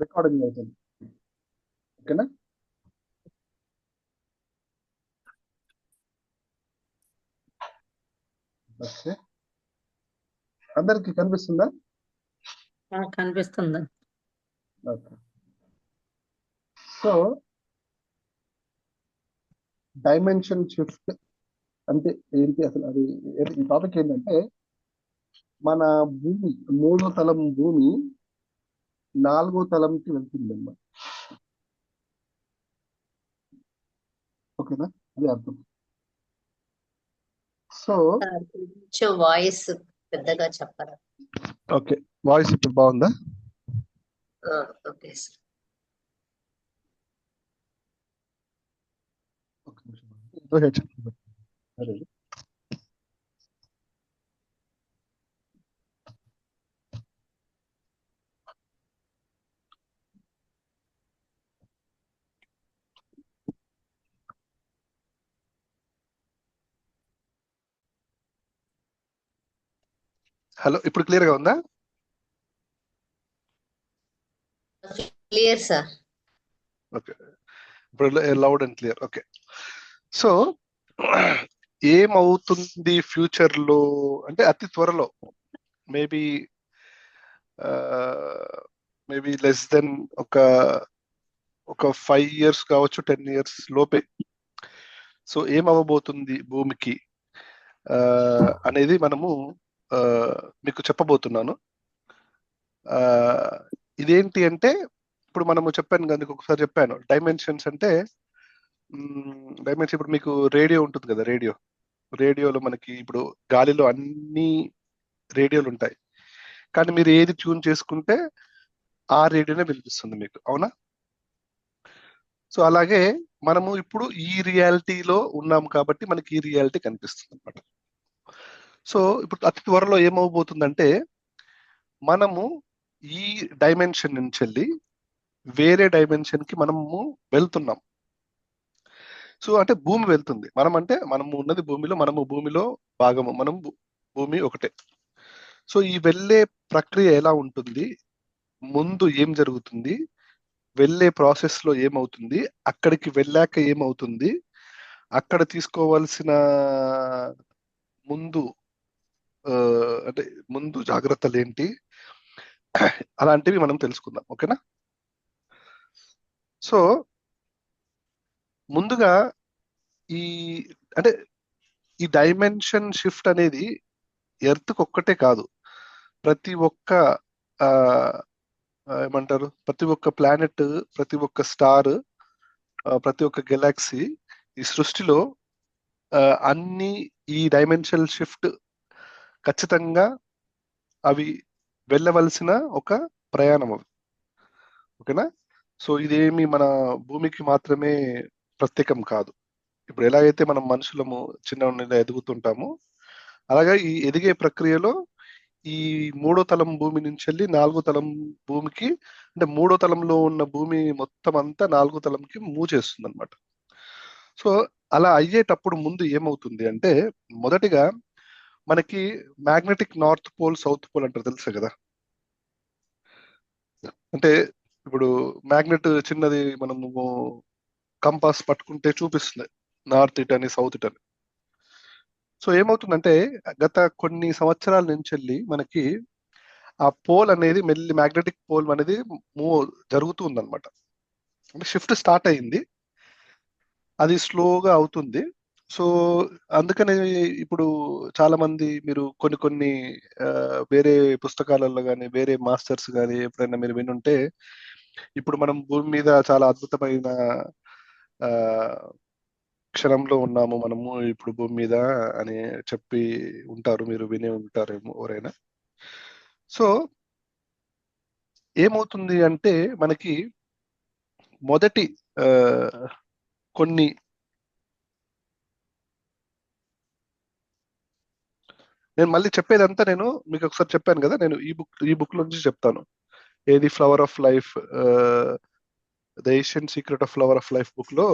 Recording అవుతుంది. ఓకేనా? Okay, అందరికి కనిపిస్తుందా? కనిపిస్తుంది. ఓకే. సో డైమెన్షన్ షిఫ్ట్ అంటే ఏంటి అసలు? అది ఈ టాపిక్ ఏంటంటే, మన భూమి 3వ తలం భూమి 4వ తలంకి వెళ్తుంది అన్నమాట. ఓకేనా? అది అర్థం. సో కొంచెం వాయిస్ పెద్దగా చెప్పరా? ఓకే, వాయిస్ ఇప్పుడు బాగుందా? Okay sir. ఒక నిమిషం. Go ahead. సరే. హలో, ఇప్పుడు క్లియర్ గా ఉందా? Clear sir. ఓకే, ఇప్పుడు loud and clear. Okay. So ఏమవుతుంది ఫ్యూచర్ లో అంటే, అతి త్వరలో మేబీ లెస్ దెన్ ఒక 5 years కావచ్చు, 10 years లోపే. సో ఏమవ్వబోతుంది భూమికి అనేది మనము మీకు చెప్పబోతున్నాను. ఇదేంటి అంటే, ఇప్పుడు మనము చెప్పాను కదా, ఒకసారి చెప్పాను డైమెన్షన్స్ అంటే. డైమెన్షన్ ఇప్పుడు మీకు రేడియో ఉంటుంది కదా, రేడియోలో మనకి ఇప్పుడు గాలిలో అన్ని రేడియోలు ఉంటాయి, కానీ మీరు ఏది ట్యూన్ చేసుకుంటే ఆ రేడియోనే వినిపిస్తుంది మీకు, అవునా? సో అలాగే మనము ఇప్పుడు ఈ రియాలిటీలో ఉన్నాం కాబట్టి మనకి ఈ రియాలిటీ కనిపిస్తుంది అనమాట. సో ఇప్పుడు అతి త్వరలో ఏమవబోతుందంటే, మనము ఈ డైమెన్షన్ నుంచి వెళ్ళి వేరే డైమెన్షన్ కి మనము వెళ్తున్నాం. సో అంటే భూమి వెళ్తుంది, మనము ఉన్నది భూమిలో, మనము భూమిలో భాగము, భూమి ఒకటే. సో ఈ వెళ్ళే ప్రక్రియ ఎలా ఉంటుంది, ముందు ఏం జరుగుతుంది, వెళ్ళే ప్రాసెస్ లో ఏమవుతుంది, అక్కడికి వెళ్ళాక ఏమవుతుంది, అక్కడ తీసుకోవాల్సిన ముందు అంటే ముందు జాగ్రత్తలు ఏంటి, అలాంటివి మనం తెలుసుకుందాం. ఓకేనా? సో ముందుగా ఈ అంటే ఈ డైమెన్షన్ షిఫ్ట్ అనేది ఎర్త్కి ఒక్కటే కాదు, ప్రతి ఒక్క ఏమంటారు, ప్రతి ఒక్క ప్లానెట్, ప్రతి ఒక్క స్టార్, ప్రతి ఒక్క గెలాక్సీ, ఈ సృష్టిలో అన్ని ఈ డైమెన్షనల్ షిఫ్ట్ ఖచ్చితంగా అవి వెళ్ళవలసిన ఒక ప్రయాణం అవి. ఓకేనా? సో ఇదేమి మన భూమికి మాత్రమే ప్రత్యేకం కాదు. ఇప్పుడు ఎలాగైతే మనం మనుషులము చిన్న ఎదుగుతుంటామో, అలాగే ఈ ఎదిగే ప్రక్రియలో ఈ 3వ తలం భూమి నుంచి వెళ్ళి 4వ తలం భూమికి, అంటే 3వ తలంలో ఉన్న భూమి మొత్తం అంతా 4వ తలంకి మూవ్ చేస్తుంది అనమాట. సో అలా అయ్యేటప్పుడు ముందు ఏమవుతుంది అంటే, మొదటిగా మనకి magnetic north pole, south pole అంటారు, తెలుసు కదా? అంటే ఇప్పుడు మ్యాగ్నెట్ చిన్నది, మనము కంపాస్ పట్టుకుంటే చూపిస్తుంది నార్త్ ఇట్ అని, సౌత్ ఇట్ అని. సో ఏమవుతుందంటే, గత కొన్ని సంవత్సరాల నుంచి వెళ్ళి మనకి ఆ పోల్ అనేది మ్యాగ్నెటిక్ పోల్ అనేది మూవ్ జరుగుతూ ఉందన్నమాట. అంటే షిఫ్ట్ స్టార్ట్ అయింది, అది స్లోగా అవుతుంది. సో అందుకని ఇప్పుడు చాలా మంది, మీరు కొన్ని వేరే పుస్తకాలలో కానీ, వేరే మాస్టర్స్ కానీ ఎప్పుడైనా మీరు వినుంటే, ఇప్పుడు మనం భూమి మీద చాలా అద్భుతమైన క్షణంలో ఉన్నాము మనము ఇప్పుడు భూమి మీద అని చెప్పి ఉంటారు, మీరు వినే ఉంటారేమో ఎవరైనా. సో ఏమవుతుంది అంటే, మనకి మొదటి కొన్ని, నేను మళ్ళీ చెప్పేదంతా నేను మీకు ఒకసారి చెప్పాను కదా, నేను ఈ బుక్ నుంచి చెప్తాను. ఏది flower of life, the Asian secret of flower of life book లో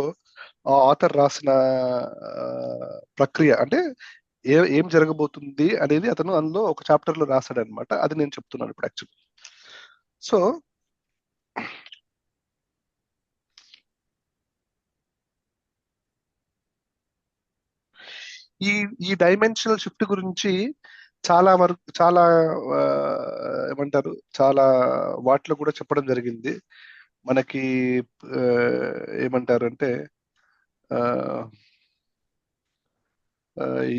ఆ ఆథర్ రాసిన ప్రక్రియ అంటే ఏం జరగబోతుంది అనేది అతను అందులో ఒక చాప్టర్ లో రాశాడు అనమాట. అది నేను చెప్తున్నాను ఇప్పుడు యాక్చువల్లీ. సో ఈ ఈ డైమెన్షనల్ షిఫ్ట్ గురించి చాలా వరకు చాలా ఆ, ఏమంటారు చాలా వాటిలో కూడా చెప్పడం జరిగింది మనకి. ఆ, ఏమంటారు అంటే ఆ, ఆ, ఈ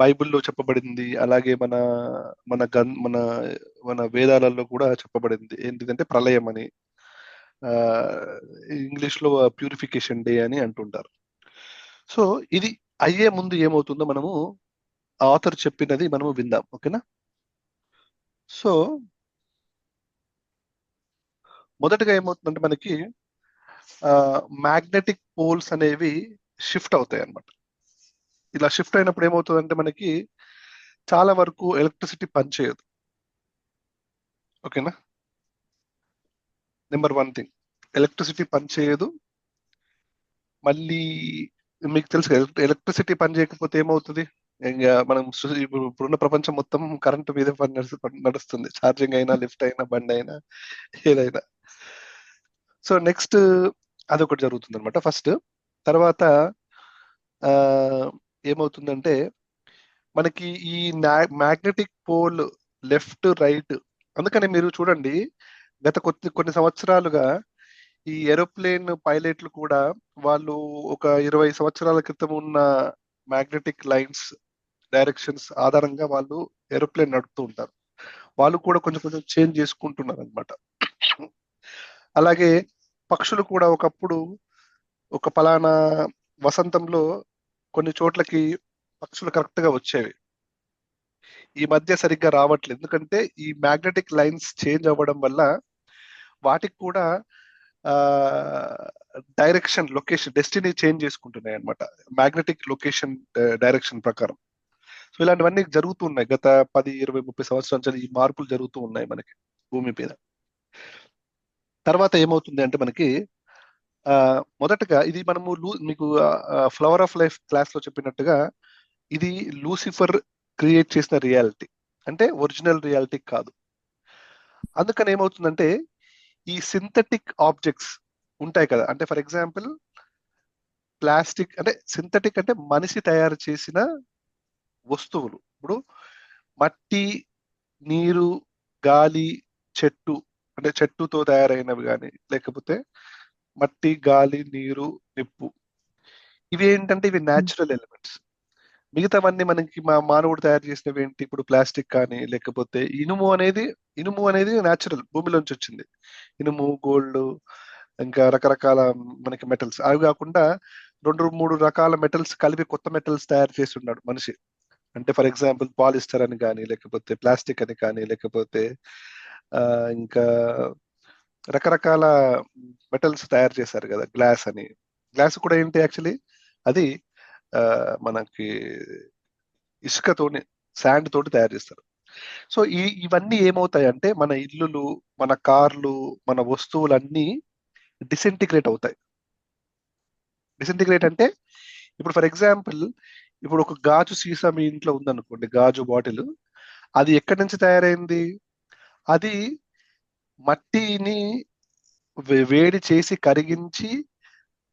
బైబిల్లో చెప్పబడింది, అలాగే మన మన గన్ మన మన వేదాలలో కూడా చెప్పబడింది ఏంటిదంటే ప్రళయం అని. ఆ, ఇంగ్లీష్ లో ప్యూరిఫికేషన్ డే అని అంటుంటారు. సో ఇది అయ్యే ముందు ఏమవుతుందో మనము ఆథర్ చెప్పినది మనము విందాం, ఓకేనా? సో మొదటగా ఏమవుతుందంటే మనకి మ్యాగ్నెటిక్ పోల్స్ అనేవి షిఫ్ట్ అవుతాయి అన్నమాట. ఇలా షిఫ్ట్ అయినప్పుడు ఏమవుతుందంటే మనకి చాలా వరకు ఎలక్ట్రిసిటీ పనిచేయదు, ఓకేనా? నెంబర్ వన్ థింగ్, ఎలక్ట్రిసిటీ పనిచేయదు. మళ్ళీ మీకు తెలుసు కదా, ఎలక్ట్రిసిటీ పని చేయకపోతే ఏమవుతుంది? ఇంకా మనం ఇప్పుడున్న ప్రపంచం మొత్తం కరెంటు మీద నడుస్తుంది. ఛార్జింగ్ అయినా, లిఫ్ట్ అయినా, బండి అయినా, ఏదైనా. సో నెక్స్ట్ అదొకటి జరుగుతుంది అనమాట ఫస్ట్. తర్వాత ఆ, ఏమవుతుందంటే మనకి ఈ మ్యాగ్నెటిక్ పోల్ లెఫ్ట్ రైట్, అందుకని మీరు చూడండి గత కొన్ని సంవత్సరాలుగా ఈ ఏరోప్లేన్ పైలట్లు కూడా వాళ్ళు ఒక 20 సంవత్సరాల క్రితం ఉన్న మ్యాగ్నెటిక్ లైన్స్ డైరెక్షన్స్ ఆధారంగా వాళ్ళు ఏరోప్లేన్ నడుపుతూ ఉంటారు. వాళ్ళు కూడా కొంచెం కొంచెం చేంజ్ చేసుకుంటున్నారు అనమాట. అలాగే పక్షులు కూడా ఒకప్పుడు ఒక పలానా వసంతంలో కొన్ని చోట్లకి పక్షులు కరెక్ట్ గా వచ్చేవి. ఈ మధ్య సరిగ్గా రావట్లేదు, ఎందుకంటే ఈ మ్యాగ్నెటిక్ లైన్స్ చేంజ్ అవ్వడం వల్ల వాటికి కూడా ఆ డైరెక్షన్ లొకేషన్ డెస్టినీ చేంజ్ చేసుకుంటున్నాయి అనమాట, మ్యాగ్నెటిక్ లొకేషన్ డైరెక్షన్ ప్రకారం. సో ఇలాంటివన్నీ జరుగుతూ ఉన్నాయి గత 10, 20, 30 సంవత్సరాల నుంచి ఈ మార్పులు జరుగుతూ ఉన్నాయి మనకి భూమి మీద. తర్వాత ఏమవుతుంది అంటే మనకి ఆ మొదటగా ఇది మనము మీకు ఫ్లవర్ ఆఫ్ లైఫ్ క్లాస్ లో చెప్పినట్టుగా ఇది లూసిఫర్ క్రియేట్ చేసిన రియాలిటీ, అంటే ఒరిజినల్ రియాలిటీ కాదు. అందుకని ఏమవుతుందంటే ఈ సింథటిక్ ఆబ్జెక్ట్స్ ఉంటాయి కదా, అంటే ఫర్ ఎగ్జాంపుల్ ప్లాస్టిక్, అంటే సింథటిక్ అంటే మనిషి తయారు చేసిన వస్తువులు. ఇప్పుడు మట్టి, నీరు, గాలి, చెట్టు, అంటే చెట్టుతో తయారైనవి కానీ, లేకపోతే మట్టి, గాలి, నీరు, నిప్పు, ఇవి ఏంటంటే ఇవి న్యాచురల్ ఎలిమెంట్స్. మిగతావన్నీ మనకి మానవుడు తయారు చేసినవి ఏంటి? ఇప్పుడు ప్లాస్టిక్ కానీ, లేకపోతే ఇనుము అనేది న్యాచురల్, భూమిలోంచి వచ్చింది. ఇనుము, గోల్డ్, ఇంకా రకరకాల మనకి మెటల్స్. అవి కాకుండా 2, 3 రకాల మెటల్స్ కలిపి కొత్త మెటల్స్ తయారు చేసి ఉన్నాడు మనిషి. అంటే ఫర్ ఎగ్జాంపుల్ పాలిస్టర్ అని కానీ, లేకపోతే ప్లాస్టిక్ అని కానీ, లేకపోతే ఆ, ఇంకా రకరకాల మెటల్స్ తయారు చేశారు కదా, గ్లాస్ అని. గ్లాస్ కూడా ఏంటి యాక్చువల్లీ? అది ఆ, మనకి ఇసుకతోని, శాండ్ తోటి తయారు చేస్తారు. సో ఇవన్నీ ఏమవుతాయంటే మన ఇల్లులు, మన కార్లు, మన వస్తువులన్నీ డిసింటిగ్రేట్ అవుతాయి. డిసింటిగ్రేట్ అంటే ఇప్పుడు ఫర్ ఎగ్జాంపుల్, ఇప్పుడు ఒక గాజు సీసా మీ ఇంట్లో ఉందనుకోండి, గాజు బాటిల్, అది ఎక్కడి నుంచి తయారైంది? అది మట్టిని వేడి చేసి కరిగించి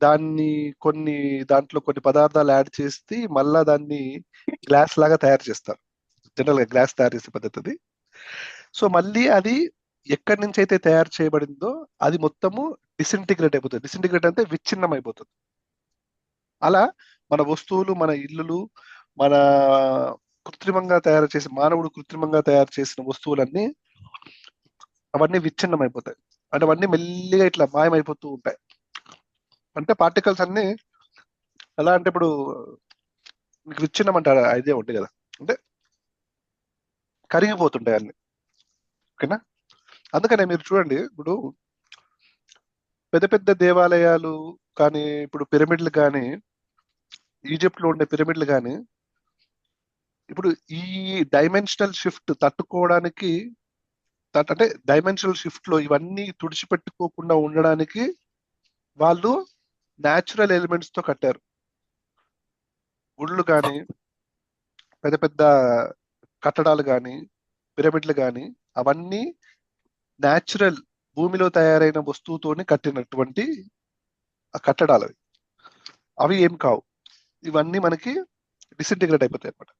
దాన్ని కొన్ని దాంట్లో కొన్ని పదార్థాలు యాడ్ చేసి మళ్ళా దాన్ని గ్లాస్ లాగా తయారు చేస్తారు. జనరల్ గా గ్లాస్ తయారు చేసే పద్ధతి అది. సో మళ్ళీ అది ఎక్కడి నుంచి అయితే తయారు చేయబడిందో అది మొత్తము డిసింటిగ్రేట్ అయిపోతుంది. డిసింటిగ్రేట్ అంటే విచ్ఛిన్నం అయిపోతుంది. అలా మన వస్తువులు, మన ఇల్లులు, మన మానవుడు కృత్రిమంగా తయారు చేసిన వస్తువులన్నీ అవన్నీ విచ్ఛిన్నం అయిపోతాయి. అంటే అవన్నీ మెల్లిగా ఇట్లా మాయమైపోతూ ఉంటాయి. అంటే పార్టికల్స్ అన్ని ఎలా అంటే ఇప్పుడు మీకు విచ్ఛిన్నం అంటే ఐడియా ఉంది కదా, అంటే కరిగిపోతుంటాయి అన్ని, ఓకేనా? అందుకనే మీరు చూడండి, ఇప్పుడు పెద్ద పెద్ద దేవాలయాలు కానీ, ఇప్పుడు పిరమిడ్లు కానీ, ఈజిప్ట్ లో ఉండే పిరమిడ్లు కానీ, ఇప్పుడు ఈ డైమెన్షనల్ షిఫ్ట్ తట్టుకోవడానికి, అంటే డైమెన్షనల్ షిఫ్ట్ లో ఇవన్నీ తుడిచిపెట్టుకోకుండా ఉండడానికి వాళ్ళు న్యాచురల్ ఎలిమెంట్స్ తో కట్టారు. గుళ్ళు కానీ, పెద్ద పెద్ద కట్టడాలు కానీ, పిరమిడ్లు కానీ, అవన్నీ న్యాచురల్ భూమిలో తయారైన వస్తువుతోని కట్టినటువంటి ఆ కట్టడాలు అవి ఏం కావు. ఇవన్నీ మనకి డిసింటిగ్రేట్ అయిపోతాయి అన్నమాట.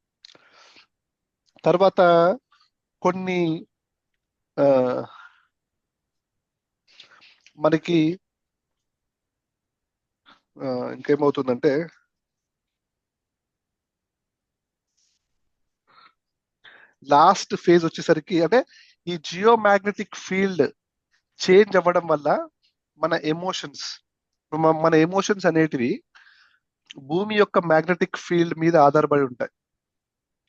తర్వాత కొన్ని ఆ, మనకి ఇంకేమవుతుందంటే లాస్ట్ ఫేజ్ వచ్చేసరికి అంటే ఈ జియో మ్యాగ్నెటిక్ ఫీల్డ్ చేంజ్ అవ్వడం వల్ల మన ఎమోషన్స్ మన ఎమోషన్స్ అనేటివి భూమి యొక్క మ్యాగ్నెటిక్ ఫీల్డ్ మీద ఆధారపడి ఉంటాయి.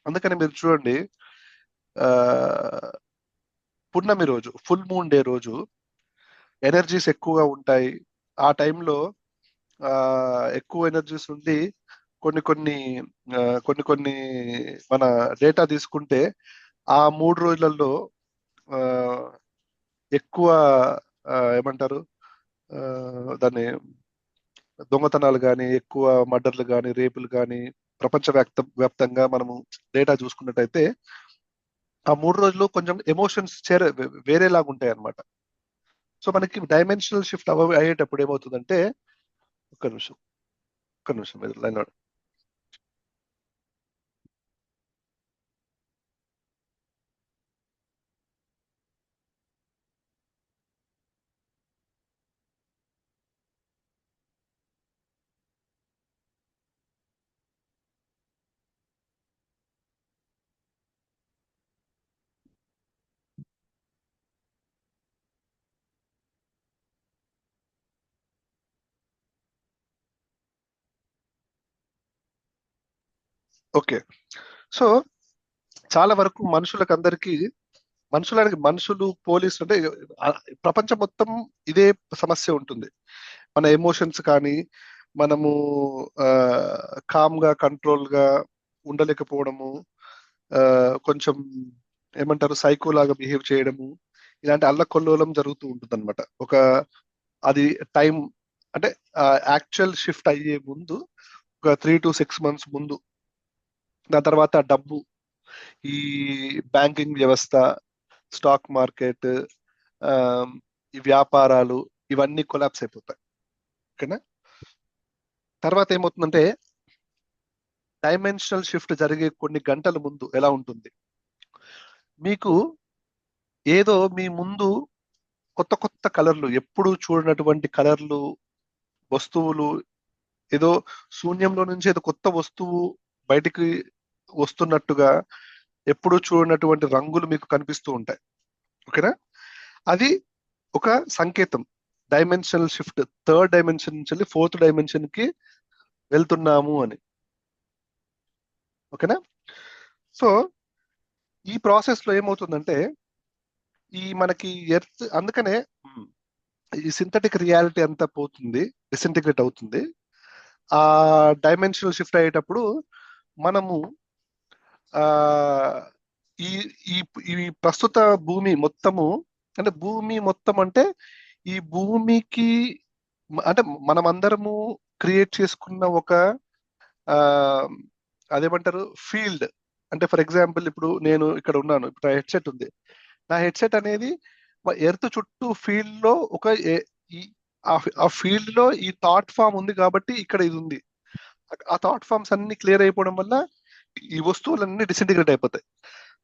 అందుకని మీరు చూడండి, ఆ పున్నమి రోజు, ఫుల్ మూన్ డే రోజు ఎనర్జీస్ ఎక్కువగా ఉంటాయి. ఆ టైంలో ఆ ఎక్కువ ఎనర్జీస్ ఉండి కొన్ని కొన్ని కొన్ని కొన్ని మన డేటా తీసుకుంటే ఆ 3 రోజులలో ఆ, ఎక్కువ ఏమంటారు, దాన్ని దొంగతనాలు కానీ, ఎక్కువ మర్డర్లు కానీ, రేపులు కానీ వ్యాప్తంగా మనము డేటా చూసుకున్నట్టయితే ఆ 3 రోజులు కొంచెం ఎమోషన్స్ వేరేలాగా ఉంటాయి అన్నమాట. సో మనకి డైమెన్షనల్ షిఫ్ట్ అయ్యేటప్పుడు ఏమవుతుందంటే, ఒక్క నిమిషం ఒక్క నిమిషం మీరు లైన్. ఓకే. సో చాలా వరకు మనుషులు పోలీసులు అంటే ఆ, ప్రపంచం మొత్తం ఇదే సమస్య ఉంటుంది. మన ఎమోషన్స్ కానీ, మనము కామ్ గా కంట్రోల్ గా ఉండలేకపోవడము, ఆ, కొంచెం ఏమంటారు సైకో లాగా బిహేవ్ చేయడము, ఇలాంటి అల్లకొల్లోలం జరుగుతూ ఉంటుంది అనమాట. అది టైం అంటే యాక్చువల్ షిఫ్ట్ అయ్యే ముందు ఒక 3 to 6 months ముందు. దాని తర్వాత డబ్బు, ఈ బ్యాంకింగ్ వ్యవస్థ, స్టాక్ మార్కెట్, ఆ, ఈ వ్యాపారాలు ఇవన్నీ కొలాప్స్ అయిపోతాయి. ఓకేనా? తర్వాత ఏమవుతుందంటే డైమెన్షనల్ షిఫ్ట్ జరిగే కొన్ని గంటల ముందు ఎలా ఉంటుంది, మీకు ఏదో మీ ముందు కొత్త కొత్త కలర్లు, ఎప్పుడు చూడనటువంటి కలర్లు, వస్తువులు, ఏదో శూన్యంలో నుంచి ఏదో కొత్త వస్తువు బయటికి వస్తున్నట్టుగా, ఎప్పుడు చూడనటువంటి రంగులు మీకు కనిపిస్తూ ఉంటాయి. ఓకేనా? అది ఒక సంకేతం, డైమెన్షనల్ షిఫ్ట్, 3rd dimension నుంచి 4th dimension కి వెళ్తున్నాము అని. ఓకేనా? సో ఈ ప్రాసెస్ లో ఏమవుతుందంటే, ఈ మనకి ఎర్త్ అందుకనే ఈ సింథటిక్ రియాలిటీ అంతా పోతుంది, డిసింటిగ్రేట్ అవుతుంది. ఆ డైమెన్షనల్ షిఫ్ట్ అయ్యేటప్పుడు మనము ఆ ఈ ఈ ఈ ప్రస్తుత భూమి మొత్తము, అంటే భూమి మొత్తం అంటే ఈ భూమికి అంటే మనమందరము క్రియేట్ చేసుకున్న ఒక ఆ అదేమంటారు ఫీల్డ్. అంటే ఫర్ ఎగ్జాంపుల్ ఇప్పుడు నేను ఇక్కడ ఉన్నాను, ఇప్పుడు హెడ్సెట్ ఉంది. నా హెడ్సెట్ అనేది ఎర్త్ చుట్టూ ఫీల్డ్ లో ఒక ఈ- ఆ ఫీల్డ్ లో ఈ థాట్ ఫామ్ ఉంది కాబట్టి ఇక్కడ ఇది ఉంది. ఆ థాట్ ఫామ్స్ అన్ని క్లియర్ అయిపోవడం వల్ల ఈ వస్తువులన్నీ డిసింటిగ్రేట్ అయిపోతాయి.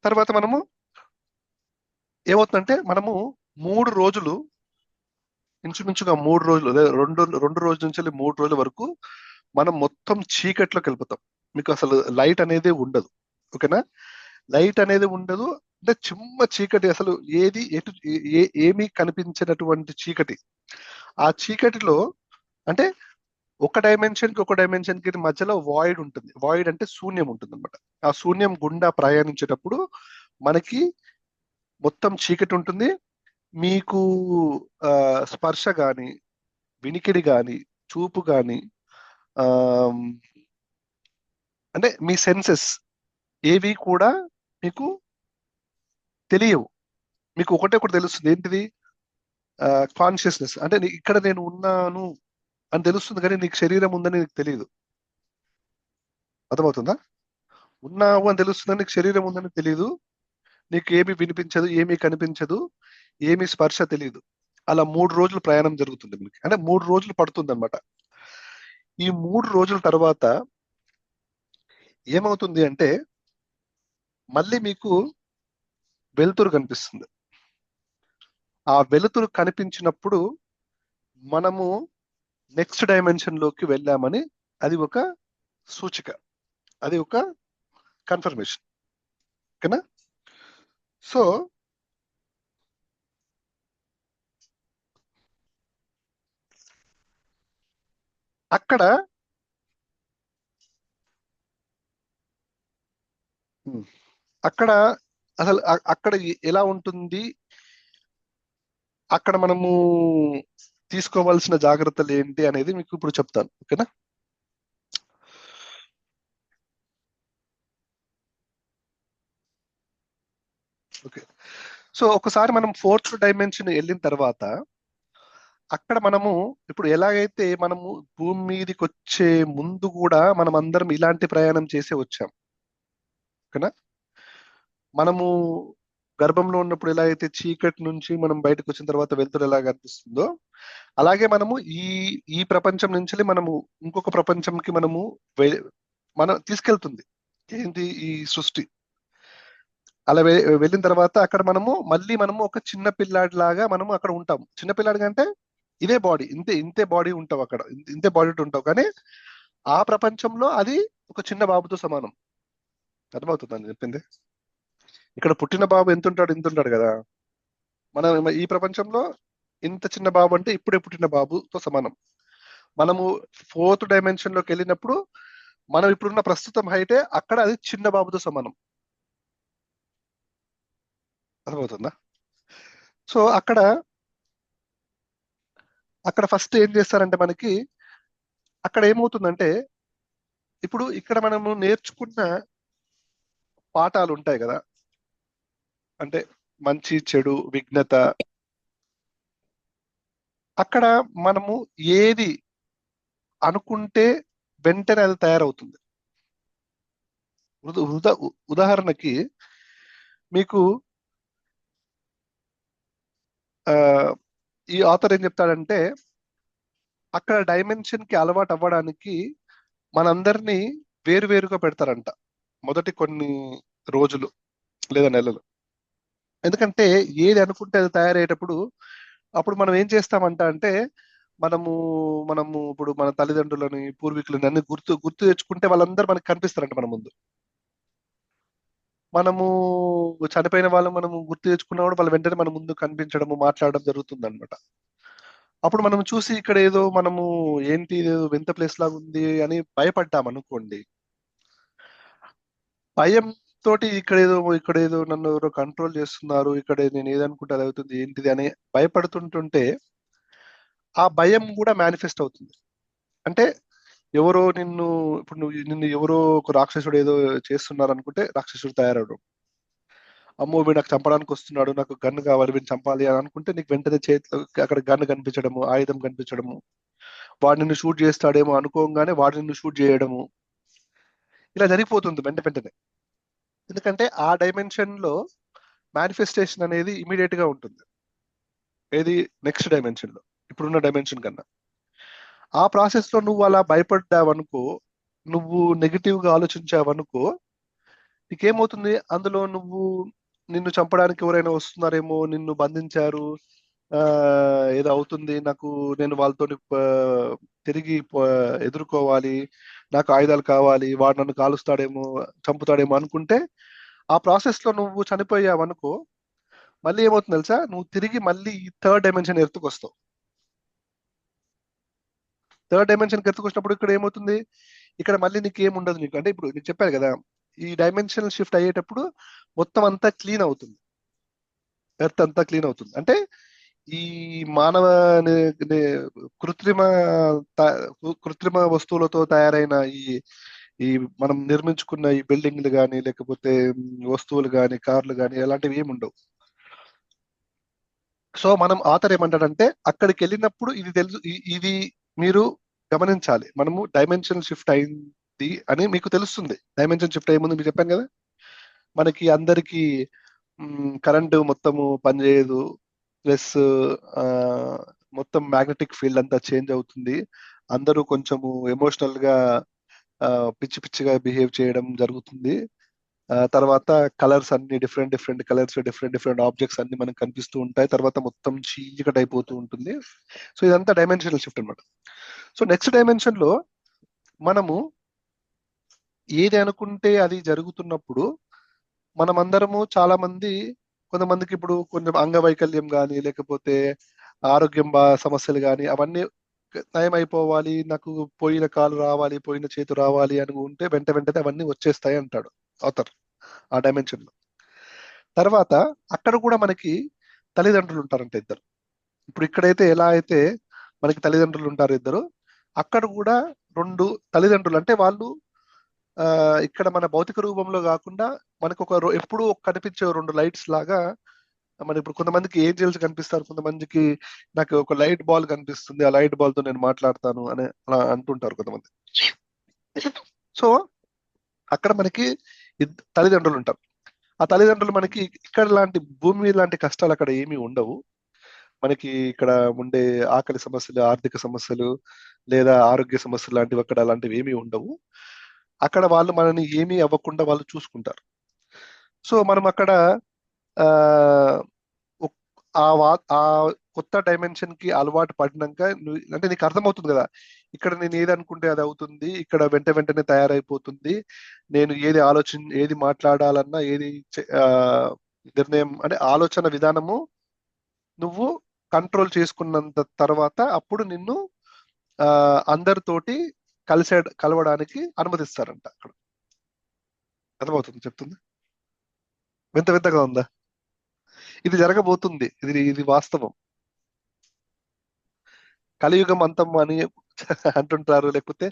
తర్వాత మనము ఏమవుతుందంటే, మనము 3 రోజులు, ఇంచుమించుగా 3 రోజులు, అదే రెండు రెండు రోజుల నుంచి 3 రోజుల వరకు మనం మొత్తం చీకట్లోకి వెళ్ళిపోతాం. మీకు అసలు లైట్ అనేది ఉండదు. ఓకేనా? లైట్ అనేది ఉండదు, అంటే చిమ్మ చీకటి, అసలు ఏది ఎటు ఏమీ కనిపించినటువంటి చీకటి. ఆ చీకటిలో అంటే ఒక డైమెన్షన్ కి ఒక డైమెన్షన్ కి మధ్యలో వాయిడ్ ఉంటుంది. వాయిడ్ అంటే శూన్యం ఉంటుంది అనమాట. ఆ శూన్యం గుండా ప్రయాణించేటప్పుడు మనకి మొత్తం చీకటి ఉంటుంది. మీకు ఆ, స్పర్శ గాని, వినికిడి గాని, చూపు గాని, ఆ, అంటే మీ సెన్సెస్ ఏవి కూడా మీకు తెలియవు. మీకు ఒకటే ఒకటి తెలుస్తుంది, ఏంటిది? కాన్షియస్నెస్, అంటే ఇక్కడ నేను ఉన్నాను అని తెలుస్తుంది, కానీ నీకు శరీరం ఉందని నీకు తెలియదు. అర్థమవుతుందా? ఉన్నావు అని తెలుస్తుందని నీకు శరీరం ఉందని తెలియదు. నీకు ఏమి వినిపించదు, ఏమీ కనిపించదు, ఏమీ స్పర్శ తెలియదు. అలా 3 రోజులు ప్రయాణం జరుగుతుంది మీకు, అంటే 3 రోజులు పడుతుంది అనమాట. ఈ 3 రోజుల తర్వాత ఏమవుతుంది అంటే మళ్ళీ మీకు వెలుతురు కనిపిస్తుంది. ఆ వెలుతురు కనిపించినప్పుడు మనము నెక్స్ట్ డైమెన్షన్ లోకి వెళ్ళామని అది ఒక సూచిక, అది ఒక కన్ఫర్మేషన్. ఓకేనా? సో అక్కడ అక్కడ అసలు అక్కడ ఎలా ఉంటుంది, అక్కడ మనము తీసుకోవాల్సిన జాగ్రత్తలు ఏంటి అనేది మీకు ఇప్పుడు చెప్తాను. ఓకేనా? ఓకే. సో ఒకసారి మనం 4th డైమెన్షన్ వెళ్ళిన తర్వాత అక్కడ మనము ఇప్పుడు ఎలాగైతే మనము భూమి మీదకి వచ్చే ముందు కూడా మనం అందరం ఇలాంటి ప్రయాణం చేసే వచ్చాం. ఓకేనా? మనము గర్భంలో ఉన్నప్పుడు ఎలా అయితే చీకటి నుంచి మనం బయటకు వచ్చిన తర్వాత వెలుతురు ఎలా కనిపిస్తుందో, అలాగే మనము ఈ ఈ ప్రపంచం నుంచి మనము ఇంకొక ప్రపంచంకి మనము మనం తీసుకెళ్తుంది ఏంటి ఈ సృష్టి. అలా వెళ్ళిన తర్వాత అక్కడ మనము ఒక చిన్న పిల్లాడి లాగా మనము అక్కడ ఉంటాం. చిన్న పిల్లాడిగా అంటే ఇదే బాడీ, ఇంతే బాడీ ఉంటావు అక్కడ, ఇంతే బాడీ ఉంటావు. కానీ ఆ ప్రపంచంలో అది ఒక చిన్న బాబుతో సమానం. అర్థమవుతుందని చెప్పింది. ఇక్కడ పుట్టిన బాబు ఇంత ఉంటాడు కదా, మనం ఈ ప్రపంచంలో ఇంత చిన్న బాబు అంటే ఇప్పుడే పుట్టిన బాబుతో సమానం. మనము 4th డైమెన్షన్ లోకి వెళ్ళినప్పుడు మనం ఇప్పుడున్న ప్రస్తుతం హైటే అక్కడ అది చిన్న బాబుతో సమానం. అర్థమవుతుందా? సో అక్కడ ఫస్ట్ ఏం చేస్తారంటే మనకి అక్కడ ఏమవుతుందంటే ఇప్పుడు ఇక్కడ మనము నేర్చుకున్న పాఠాలు ఉంటాయి కదా, అంటే మంచి చెడు విఘ్నత, అక్కడ మనము ఏది అనుకుంటే వెంటనే అది తయారవుతుంది. ఉదాహరణకి మీకు ఆ ఈ ఆథర్ ఏం చెప్తాడంటే అక్కడ డైమెన్షన్ కి అలవాటు అవ్వడానికి మనందరినీ వేరువేరుగా పెడతారంట మొదటి కొన్ని రోజులు లేదా నెలలు. ఎందుకంటే ఏది అనుకుంటే అది తయారయ్యేటప్పుడు అప్పుడు మనం ఏం చేస్తామంట అంటే మనము మనము ఇప్పుడు మన తల్లిదండ్రులని పూర్వీకులని అన్ని గుర్తు తెచ్చుకుంటే వాళ్ళందరూ మనకి కనిపిస్తారంట మన ముందు. మనము చనిపోయిన వాళ్ళు మనము గుర్తు తెచ్చుకున్నప్పుడు వాళ్ళు వెంటనే మన ముందు కనిపించడము మాట్లాడడం జరుగుతుంది అనమాట. అప్పుడు మనం చూసి ఇక్కడ ఏదో మనము ఏంటి ఇదేదో వింత ప్లేస్ లాగా ఉంది అని భయపడ్డాం అనుకోండి, భయం తోటి ఇక్కడ ఏదో నన్ను ఎవరో కంట్రోల్ చేస్తున్నారు, ఇక్కడ నేను ఏదనుకుంటే అది అవుతుంది ఏంటిది అని భయపడుతుంటుంటే ఆ భయం కూడా మేనిఫెస్ట్ అవుతుంది. అంటే ఎవరో నిన్ను ఎవరో ఒక రాక్షసుడు ఏదో చేస్తున్నారు అనుకుంటే రాక్షసుడు తయారవడం, అమ్మో వీడు నాకు చంపడానికి వస్తున్నాడు, నాకు గన్ను కావాలి, వీడిని చంపాలి అని అనుకుంటే నీకు వెంటనే చేతిలో అక్కడ గన్ను కనిపించడము, ఆయుధం కనిపించడము, వాడు నిన్ను షూట్ చేస్తాడేమో అనుకోగానే వాడు నిన్ను షూట్ చేయడము, ఇలా జరిగిపోతుంది వెంటనే. ఎందుకంటే ఆ డైమెన్షన్ లో మేనిఫెస్టేషన్ అనేది ఇమీడియట్ గా ఉంటుంది. ఏది నెక్స్ట్ డైమెన్షన్ లో ఇప్పుడున్న డైమెన్షన్ కన్నా. ఆ ప్రాసెస్ లో నువ్వు అలా భయపడ్డావనుకో, నువ్వు నెగిటివ్ గా ఆలోచించావనుకో, నీకేమవుతుంది అందులో నిన్ను చంపడానికి ఎవరైనా వస్తున్నారేమో, నిన్ను బంధించారు, ఆ ఏదో అవుతుంది నాకు, నేను వాళ్ళతో తిరిగి ఎదుర్కోవాలి, నాకు ఆయుధాలు కావాలి, వాడు నన్ను కాలుస్తాడేమో చంపుతాడేమో అనుకుంటే ఆ ప్రాసెస్ లో నువ్వు చనిపోయావనుకో, మళ్ళీ ఏమవుతుంది తెలుసా, నువ్వు తిరిగి మళ్ళీ ఈ 3rd డైమెన్షన్ ఎత్తుకొస్తావు. 3rd డైమెన్షన్ ఎత్తుకొచ్చినప్పుడు ఇక్కడ ఏమవుతుంది, ఇక్కడ మళ్ళీ నీకు ఏముండదు. నీకు అంటే ఇప్పుడు నీకు చెప్పాను కదా, ఈ డైమెన్షన్ షిఫ్ట్ అయ్యేటప్పుడు మొత్తం అంతా క్లీన్ అవుతుంది, ఎర్త్ అంతా క్లీన్ అవుతుంది. అంటే ఈ మానవ కృత్రిమ కృత్రిమ వస్తువులతో తయారైన ఈ ఈ మనం నిర్మించుకున్న ఈ బిల్డింగ్లు కానీ లేకపోతే వస్తువులు కానీ కార్లు కానీ అలాంటివి ఏమి ఉండవు. సో మనం ఆథర్ ఏమంటాడంటే అక్కడికి వెళ్ళినప్పుడు ఇది తెలుసు, ఇది మీరు గమనించాలి, మనము డైమెన్షన్ షిఫ్ట్ అయింది అని మీకు తెలుస్తుంది. డైమెన్షన్ షిఫ్ట్ అయ్యే ముందు మీకు చెప్పాను కదా, మనకి అందరికి కరెంటు మొత్తము పనిచేయదు, ప్లస్ మొత్తం మ్యాగ్నెటిక్ ఫీల్డ్ అంతా చేంజ్ అవుతుంది. అందరూ కొంచెము ఎమోషనల్ గా పిచ్చి పిచ్చిగా బిహేవ్ చేయడం జరుగుతుంది. తర్వాత కలర్స్ అన్ని different different colours, different different objects అన్ని మనకు కనిపిస్తూ ఉంటాయి. తర్వాత మొత్తం చీకటి అయిపోతూ ఉంటుంది. సో ఇదంతా డైమెన్షనల్ షిఫ్ట్ అన్నమాట. సో నెక్స్ట్ డైమెన్షన్ లో మనము ఏది అనుకుంటే అది జరుగుతున్నప్పుడు మనమందరము చాలా మంది, కొంతమందికి ఇప్పుడు కొంచెం అంగవైకల్యం కానీ లేకపోతే ఆరోగ్యం సమస్యలు కానీ అవన్నీ నయం అయిపోవాలి, నాకు పోయిన కాలు రావాలి, పోయిన చేతు రావాలి అనుకుంటే వెంట వెంటనే అవన్నీ వచ్చేస్తాయి అంటాడు ఆథర్ ఆ డైమెన్షన్ లో. తర్వాత అక్కడ కూడా మనకి తల్లిదండ్రులు ఉంటారంట ఇద్దరు. ఇప్పుడు ఇక్కడైతే ఎలా అయితే మనకి తల్లిదండ్రులు ఉంటారు ఇద్దరు, అక్కడ కూడా రెండు తల్లిదండ్రులు అంటే వాళ్ళు ఆ ఇక్కడ మన భౌతిక రూపంలో కాకుండా మనకు ఎప్పుడూ కనిపించే రెండు లైట్స్ లాగా. మన ఇప్పుడు కొంతమందికి ఏంజల్స్ కనిపిస్తారు, కొంతమందికి నాకు ఒక లైట్ బాల్ కనిపిస్తుంది, ఆ లైట్ బాల్ తో నేను మాట్లాడతాను అని అలా అంటుంటారు కొంతమంది. సో అక్కడ మనకి తల్లిదండ్రులు ఉంటారు. ఆ తల్లిదండ్రులు మనకి ఇక్కడ లాంటి భూమి మీద లాంటి కష్టాలు అక్కడ ఏమీ ఉండవు. మనకి ఇక్కడ ఉండే ఆకలి సమస్యలు, ఆర్థిక సమస్యలు లేదా ఆరోగ్య సమస్యలు లాంటివి అక్కడ అలాంటివి ఏమీ ఉండవు. అక్కడ వాళ్ళు మనని ఏమీ అవ్వకుండా వాళ్ళు చూసుకుంటారు. సో మనం అక్కడ ఆ ఆ కొత్త డైమెన్షన్ కి అలవాటు పడినాక అంటే నీకు అర్థమవుతుంది కదా, ఇక్కడ నేను ఏది అనుకుంటే అది అవుతుంది, ఇక్కడ వెంట వెంటనే తయారైపోతుంది, నేను ఏది మాట్లాడాలన్నా ఏది నిర్ణయం అంటే ఆలోచన విధానము నువ్వు కంట్రోల్ చేసుకున్నంత తర్వాత అప్పుడు నిన్ను ఆ అందరితోటి కలవడానికి అనుమతిస్తారంట అక్కడ. అర్థమవుతుంది చెప్తుంది? వింత వింతగా ఉందా? ఇది జరగబోతుంది, ఇది వాస్తవం. కలియుగం అంతం అని అంటుంటారు, లేకపోతే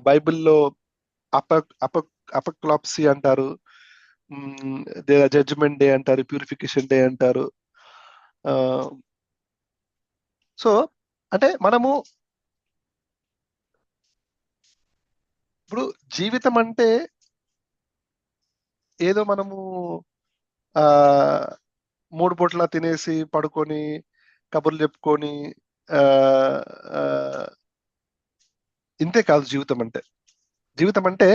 బైబిల్లో అప అప అపక్లాప్సీ అంటారు, జడ్జిమెంట్ డే అంటారు, ప్యూరిఫికేషన్ డే అంటారు. సో అంటే మనము ఇప్పుడు జీవితం అంటే ఏదో మనము ఆ మూడు పూట్ల తినేసి పడుకొని కబుర్లు చెప్పుకొని ఆ ఆ, ఇంతే కాదు జీవితం అంటే. జీవితం అంటే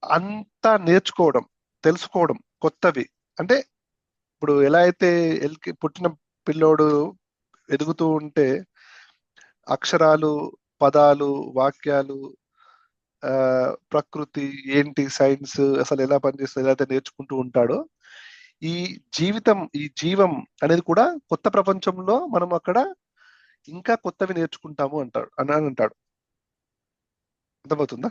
అంతా నేర్చుకోవడం, తెలుసుకోవడం కొత్తవి. అంటే ఇప్పుడు ఎలా అయితే పుట్టిన పిల్లోడు ఎదుగుతూ ఉంటే అక్షరాలు, పదాలు, వాక్యాలు, ఆ ప్రకృతి ఏంటి, సైన్స్ అసలు ఎలా పనిచేస్తుంది, ఎలా అయితే నేర్చుకుంటూ ఉంటాడో ఈ ఈ జీవం అనేది కూడా కొత్త ప్రపంచంలో మనం అక్కడ ఇంకా కొత్తవి నేర్చుకుంటాము అని అంటాడు. అర్థమవుతుందా?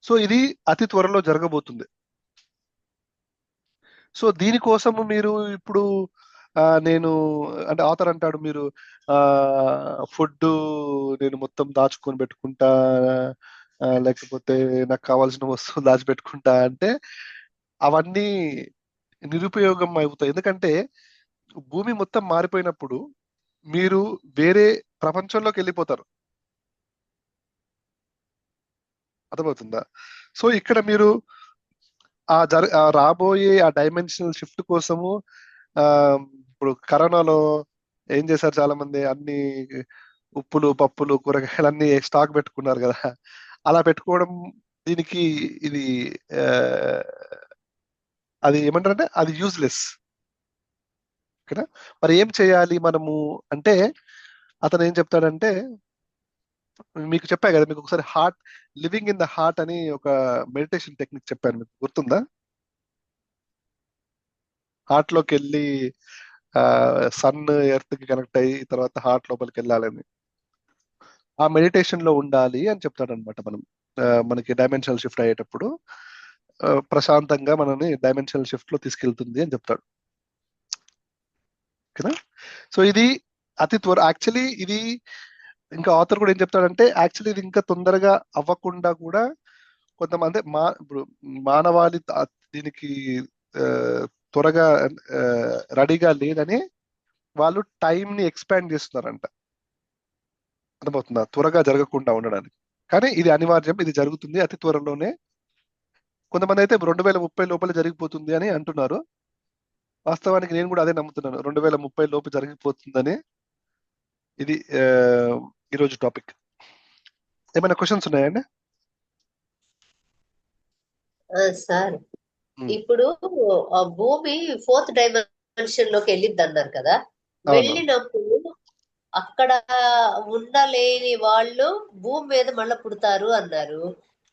సో ఇది అతి త్వరలో జరగబోతుంది. సో దీనికోసము మీరు ఇప్పుడు నేను అంటే ఆథర్ అంటాడు, మీరు ఆ ఫుడ్ నేను మొత్తం దాచుకొని పెట్టుకుంటా, లేకపోతే నాకు కావాల్సిన వస్తువులు దాచిపెట్టుకుంటా అంటే అవన్నీ నిరుపయోగం అవుతాయి. ఎందుకంటే భూమి మొత్తం మారిపోయినప్పుడు మీరు వేరే ప్రపంచంలోకి వెళ్ళిపోతారు. అర్థమవుతుందా? సో ఇక్కడ మీరు ఆ రాబోయే ఆ డైమెన్షనల్ షిఫ్ట్ కోసము ఆ ఇప్పుడు కరోనాలో ఏం చేశారు, చాలా మంది అన్ని ఉప్పులు, పప్పులు, కూరగాయలు అన్ని స్టాక్ పెట్టుకున్నారు కదా. అలా పెట్టుకోవడం దీనికి ఇది ఆ, అది ఏమంటారంటే అది యూజ్లెస్. ఓకేనా? మరి ఏం చేయాలి మనము అంటే అతను ఏం చెప్తాడంటే, మీకు చెప్పా కదా, మీకు ఒకసారి లివింగ్ ఇన్ ద హార్ట్ అని ఒక మెడిటేషన్ టెక్నిక్ చెప్పాను, మీకు గుర్తుందా? హార్ట్ లోకి వెళ్ళి ఆ సన్ ఎర్త్ కి కనెక్ట్ అయ్యి తర్వాత హార్ట్ లోపలికి వెళ్ళాలని ఆ మెడిటేషన్ లో ఉండాలి అని చెప్తాడు అనమాట. మనకి డైమెన్షనల్ షిఫ్ట్ అయ్యేటప్పుడు ప్రశాంతంగా మనని డైమెన్షనల్ షిఫ్ట్ లో తీసుకెళ్తుంది అని చెప్తాడు. ఓకేనా? సో ఇది యాక్చువల్లీ ఇది ఇంకా ఆథర్ కూడా ఏం చెప్తాడంటే యాక్చువల్లీ ఇది ఇంకా తొందరగా అవ్వకుండా కూడా కొంతమంది ఇప్పుడు మానవాళి దీనికి ఆ, త్వరగా రెడీగా లేదని వాళ్ళు టైం ని ఎక్స్పాండ్ చేస్తున్నారంట. అర్థమవుతుందా? త్వరగా జరగకుండా ఉండడానికి. కానీ ఇది అనివార్యం, ఇది జరుగుతుంది అతి త్వరలోనే. కొంతమంది అయితే 2030 లోపల జరిగిపోతుంది అని అంటున్నారు. వాస్తవానికి నేను కూడా అదే నమ్ముతున్నాను, 2030 లోపు జరిగిపోతుందని. ఇది ఈరోజు టాపిక్. ఏమైనా క్వశ్చన్స్ ఉన్నాయండి? సార్ ఉమ్, ఇప్పుడు ఆ భూమి 4th డైమెన్షన్ లోకి వెళ్ళిద్ది అన్నారు కదా. అవును. వెళ్ళినప్పుడు అక్కడ ఉండలేని వాళ్ళు భూమి మీద మళ్ళీ పుడతారు అన్నారు.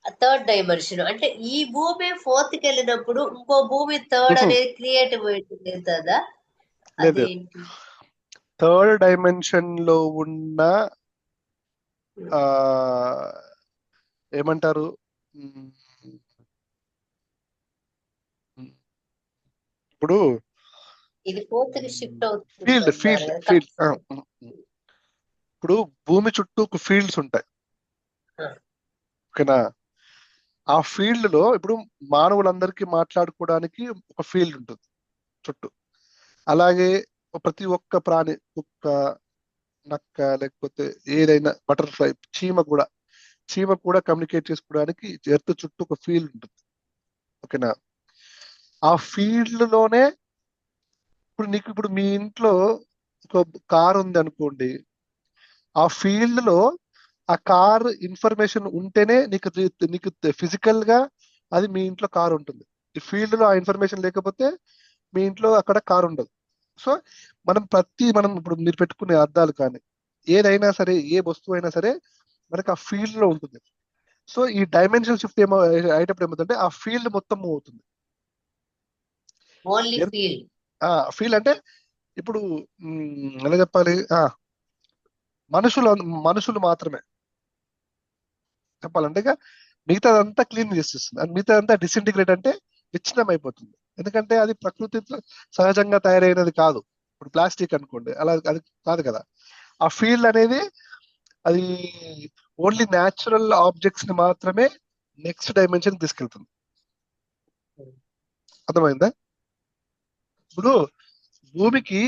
3rd డైమెన్షన్ అంటే ఈ భూమి 4th కి వెళ్ళినప్పుడు ఇంకో భూమి 3rd ఉహు, అనేది క్రియేట్ అవుతుందా? లేదు. అదేంటి? థర్డ్ డైమెన్షన్ లో ఉన్న ఆ ఏమంటారు, ఉమ్, ఇప్పుడు ఇది 4th కి షిఫ్ట్ అవుతుంది ఫీల్డ్ అన్నారు ఫీల్డ్ కదా. ఫీల్డ్ ఇప్పుడు భూమి చుట్టూ ఫీల్డ్స్ ఉంటాయి, ఓకేనా? ఆ ఫీల్డ్ లో ఇప్పుడు మానవులందరికీ మాట్లాడుకోవడానికి ఒక ఫీల్డ్ ఉంటుంది చుట్టూ. అలాగే ప్రతి ఒక్క ప్రాణి, కుక్క, నక్క, లేకపోతే ఏదైనా బటర్ఫ్లై, చీమ కూడా కమ్యూనికేట్ చేసుకోవడానికి ఎర్త్ చుట్టూ ఒక ఫీల్డ్ ఉంటుంది, ఓకేనా? ఆ ఫీల్డ్ లోనే ఇప్పుడు మీ ఇంట్లో ఒక కార్ ఉంది అనుకోండి. ఆ ఫీల్డ్ లో ఆ కార్ ఇన్ఫర్మేషన్ ఉంటేనే నీకు ఫిజికల్ గా అది మీ ఇంట్లో కార్ ఉంటుంది. ఈ ఫీల్డ్ లో ఆ ఇన్ఫర్మేషన్ లేకపోతే మీ ఇంట్లో అక్కడ కార్ ఉండదు. సో మనం ఇప్పుడు మీరు పెట్టుకునే అద్దాలు కానీ ఏదైనా సరే, ఏ వస్తువు అయినా సరే మనకి ఆ ఫీల్డ్ లో ఉంటుంది. సో ఈ డైమెన్షన్ షిఫ్ట్ అయ్యేటప్పుడు ఏమవుతుందంటే ఆ ఫీల్డ్ మొత్తం మూవ్ అవుతుంది. Only field. ఆ ఫీల్డ్ అంటే ఇప్పుడు ఎలా చెప్పాలి, మనుషులు మనుషులు మాత్రమే చెప్పాలంటే ఇక మిగతాదంతా క్లీన్ చేసేస్తుంది, అండ్ మిగతాదంతా డిసింటిగ్రేట్ అంటే విచ్ఛిన్నం అయిపోతుంది. ఎందుకంటే అది ప్రకృతితో సహజంగా తయారైనది కాదు. ఇప్పుడు ప్లాస్టిక్ అనుకోండి, అలా అది కాదు కదా. ఆ ఫీల్డ్ అనేది అది ఓన్లీ న్యాచురల్ ఆబ్జెక్ట్స్ ని మాత్రమే నెక్స్ట్ డైమెన్షన్ తీసుకెళ్తుంది. అర్థమైందా? ఇప్పుడు భూమికి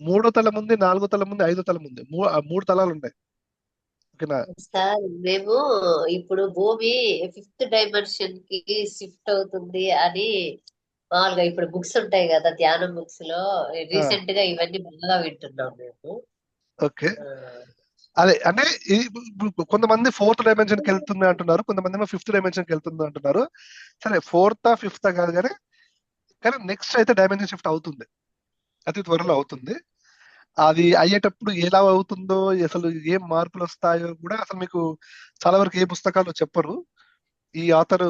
3వ తలం ఉంది, 4వ తలం ఉంది, 5వ తలం ఉంది, 3 తలాలు ఉన్నాయి, ఓకేనా? సార్ మేము ఇప్పుడు భూమి 5th డైమెన్షన్ కి షిఫ్ట్ అవుతుంది అని మామూలుగా ఇప్పుడు బుక్స్ ఉంటాయి కదా, ధ్యానం బుక్స్ లో రీసెంట్ గా ఇవన్నీ బాగా వింటున్నాం మేము. ఓకే. ఆ, అదే అంటే ఇప్పుడు కొంతమంది 4th డైమెన్షన్కి వెళ్తుంది అంటున్నారు, కొంతమంది ఏమో 5th డైమెన్షన్కి వెళ్తుంది అంటున్నారు. సరే, 4th, 5th కాదు కానీ నెక్స్ట్ అయితే డైమెన్షన్ షిఫ్ట్ అవుతుంది, అతి త్వరలో అవుతుంది. అది అయ్యేటప్పుడు ఎలా అవుతుందో, అసలు ఏం మార్పులు వస్తాయో కూడా అసలు మీకు చాలా వరకు ఏ పుస్తకాలు చెప్పరు. ఈ ఆథర్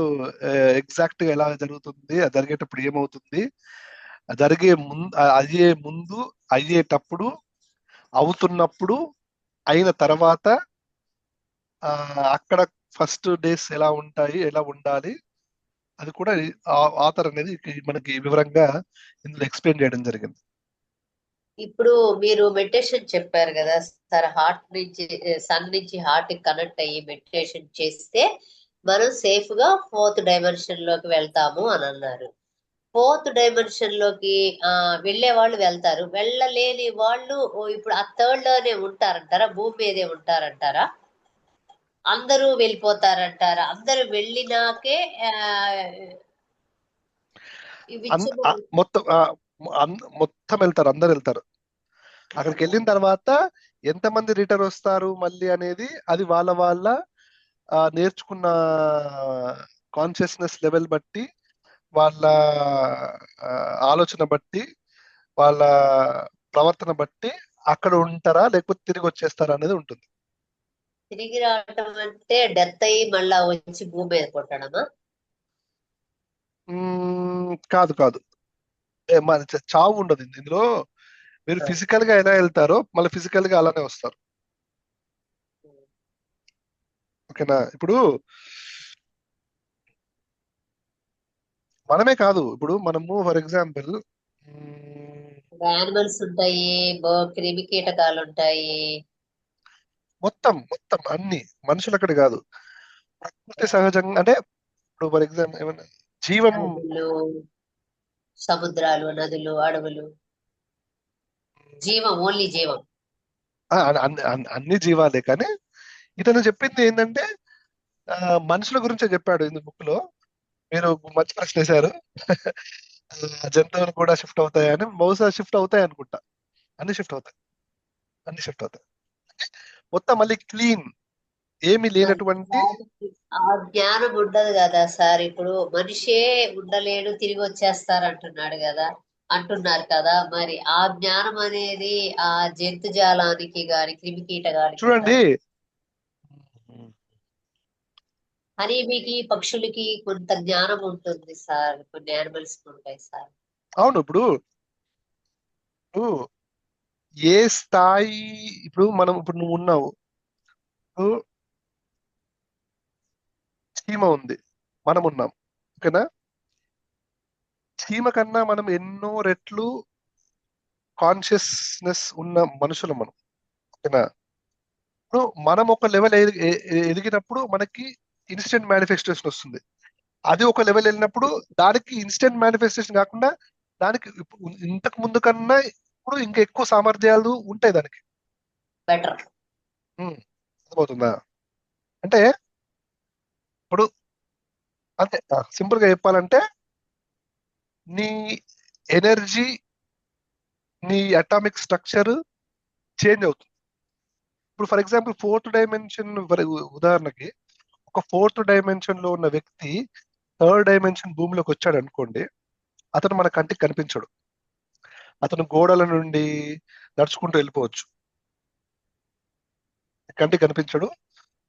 ఎగ్జాక్ట్ గా ఎలా జరుగుతుంది, అది జరిగేటప్పుడు ఏమవుతుంది, అయ్యే ముందు, అయ్యేటప్పుడు, అవుతున్నప్పుడు, అయిన తర్వాత ఆ అక్కడ ఫస్ట్ డేస్ ఎలా ఉంటాయి, ఎలా ఉండాలి, అది కూడా ఆథర్ అనేది మనకి వివరంగా ఇందులో ఎక్స్ప్లెయిన్ చేయడం జరిగింది. ఇప్పుడు మీరు మెడిటేషన్ చెప్పారు కదా సార్, హార్ట్ నుంచి సన్ నుంచి హార్ట్ కి కనెక్ట్ అయ్యి మెడిటేషన్ చేస్తే మనం సేఫ్ గా 4th డైమెన్షన్ లోకి వెళ్తాము అని అన్నారు. 4th డైమెన్షన్ లోకి వెళ్ళే వాళ్ళు వెళ్తారు, వెళ్ళలేని వాళ్ళు ఇప్పుడు ఆ 3rd లోనే ఉంటారంటారా, భూమి మీదే ఉంటారంటారా? అందరూ వెళ్ళిపోతారంటారా? అందరూ వెళ్ళినాకే ఆ, ఈ విచ్ఛిన్నం. మొత్తం వెళ్తారు, అందరు వెళ్తారు. అక్కడికి వెళ్ళిన తర్వాత ఎంతమంది రిటర్న్ వస్తారు మళ్ళీ అనేది అది వాళ్ళ వాళ్ళ నేర్చుకున్న కాన్షియస్నెస్ లెవెల్ బట్టి, వాళ్ళ ఆ, ఆలోచన బట్టి, వాళ్ళ ప్రవర్తన బట్టి అక్కడ ఉంటారా లేకపోతే తిరిగి వచ్చేస్తారా అనేది ఉంటుంది. తిరిగి రావటం అంటే డెత్ అయ్యి మళ్ళా వచ్చి భూమి మీద పుట్టడమా? కాదు కాదు, మన చావు ఉండదు ఇందులో. మీరు ఫిజికల్ గా ఎలా వెళ్తారో మళ్ళీ ఫిజికల్ గా అలానే వస్తారు, ఓకేనా? ఇప్పుడు మనమే కాదు, ఇప్పుడు మనము ఫర్ ఎగ్జాంపుల్ యానిమల్స్ ఉంటాయి, క్రిమి కీటకాలు ఉంటాయి. మొత్తం మొత్తం అన్ని మనుషులు అక్కడ కాదు, ప్రకృతి సహజంగా అంటే ఇప్పుడు ఫర్ ఎగ్జాంపుల్ ఏమన్నా జీవం, నదులు, సముద్రాలు, నదులు, అడవులు, జీవం, ఓన్లీ జీవం. అన్ని జీవాలే. కానీ ఇతను చెప్పింది ఏంటంటే మనుషుల గురించే చెప్పాడు ఇందు బుక్ లో. మీరు మంచి ప్రశ్న వేశారు. జంతువులు కూడా షిఫ్ట్ అవుతాయని బహుశా షిఫ్ట్ అవుతాయి అనుకుంటా. అన్ని షిఫ్ట్ అవుతాయి, అన్ని షిఫ్ట్ అవుతాయి. మొత్తం మళ్ళీ క్లీన్, ఏమీ లేనటువంటి. దానికి ఆ జ్ఞానం ఉండదు కదా సార్. ఇప్పుడు మనిషే ఉండలేడు తిరిగి వచ్చేస్తారు అంటున్నాడు కదా, అంటున్నారు కదా. మరి ఆ జ్ఞానం అనేది ఆ జంతుజాలానికి గాని క్రిమి కీటకానికి ఉందా? చూడండి, హనీబీకి పక్షులకి కొంత జ్ఞానం ఉంటుంది సార్, కొన్ని యానిమల్స్ ఉంటాయి సార్. అవును. ఇప్పుడు ఏ స్థాయి, ఇప్పుడు నువ్వు ఉన్నావు, ఇప్పుడు చీమ ఉంది, మనం ఉన్నాం, ఓకేనా? చీమ కన్నా మనం ఎన్నో రెట్లు కాన్షియస్నెస్ ఉన్న మనుషులు మనం, ఓకేనా? ఇప్పుడు మనం ఒక లెవెల్ ఎదిగినప్పుడు మనకి ఇన్స్టెంట్ మేనిఫెస్టేషన్ వస్తుంది. అది ఒక లెవెల్ వెళ్ళినప్పుడు దానికి ఇన్స్టెంట్ మేనిఫెస్టేషన్ కాకుండా దానికి ఇంతకు ముందు కన్నా ఇప్పుడు ఇంకా ఎక్కువ సామర్థ్యాలు ఉంటాయి దానికి. బెటర్. ఉమ్, అర్థమవుతుందా? అంటే ఇప్పుడు అంతే, సింపుల్ గా చెప్పాలంటే నీ ఎనర్జీ, నీ అటామిక్ స్ట్రక్చర్ చేంజ్ అవుతుంది. ఇప్పుడు ఫర్ ఎగ్జాంపుల్ ఫోర్త్ డైమెన్షన్, ఉదాహరణకి ఒక ఫోర్త్ డైమెన్షన్ లో ఉన్న వ్యక్తి థర్డ్ డైమెన్షన్ భూమిలోకి వచ్చాడు అనుకోండి, అతను మన కంటికి కనిపించడు. అతను గోడల నుండి నడుచుకుంటూ వెళ్ళిపోవచ్చు, కంటికి కనిపించడు.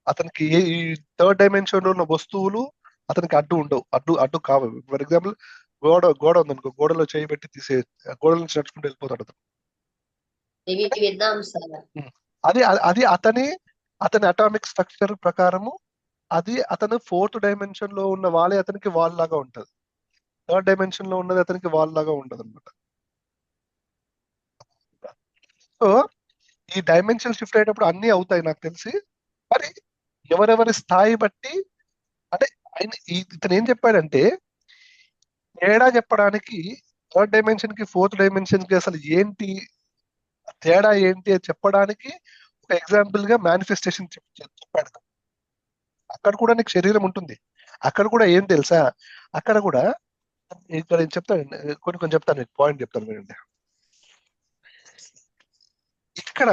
అతనికి ఈ థర్డ్ డైమెన్షన్ లో ఉన్న వస్తువులు అతనికి అడ్డు ఉండవు, అడ్డు అడ్డు కావు. ఫర్ ఎగ్జాంపుల్ గోడ గోడ ఉందనుకో, గోడలో చేయి పెట్టి తీసే, గోడల నుంచి నడుచుకుంటూ వెళ్ళిపోతాడు అతను. ఇవి విన్నాం సార్. ఉమ్. అది అది అతని అటామిక్ స్ట్రక్చర్ ప్రకారము అది అతను ఫోర్త్ డైమెన్షన్ లో ఉన్న వాళ్ళే అతనికి వాల్ లాగా ఉంటది. థర్డ్ డైమెన్షన్ లో ఉన్నది అతనికి వాల్ లాగా ఉండదు అనమాట. సో ఈ డైమెన్షన్ షిఫ్ట్ అయ్యేటప్పుడు అన్ని అవుతాయి నాకు తెలిసి. మరి ఎవరెవరి స్థాయి బట్టి, అంటే ఇతను ఏం చెప్పాడంటే తేడా చెప్పడానికి థర్డ్ డైమెన్షన్ కి ఫోర్త్ డైమెన్షన్ కి అసలు ఏంటి తేడా ఏంటి అని చెప్పడానికి ఒక ఎగ్జాంపుల్ గా మేనిఫెస్టేషన్ చెప్పాడు. అక్కడ కూడా నీకు శరీరం ఉంటుంది. అక్కడ కూడా ఏం తెలుసా, అక్కడ కూడా ఇక్కడ నేను చెప్తాను, కొన్ని కొన్ని చెప్తాను, మీకు పాయింట్ చెప్తాను వినండి. ఇక్కడ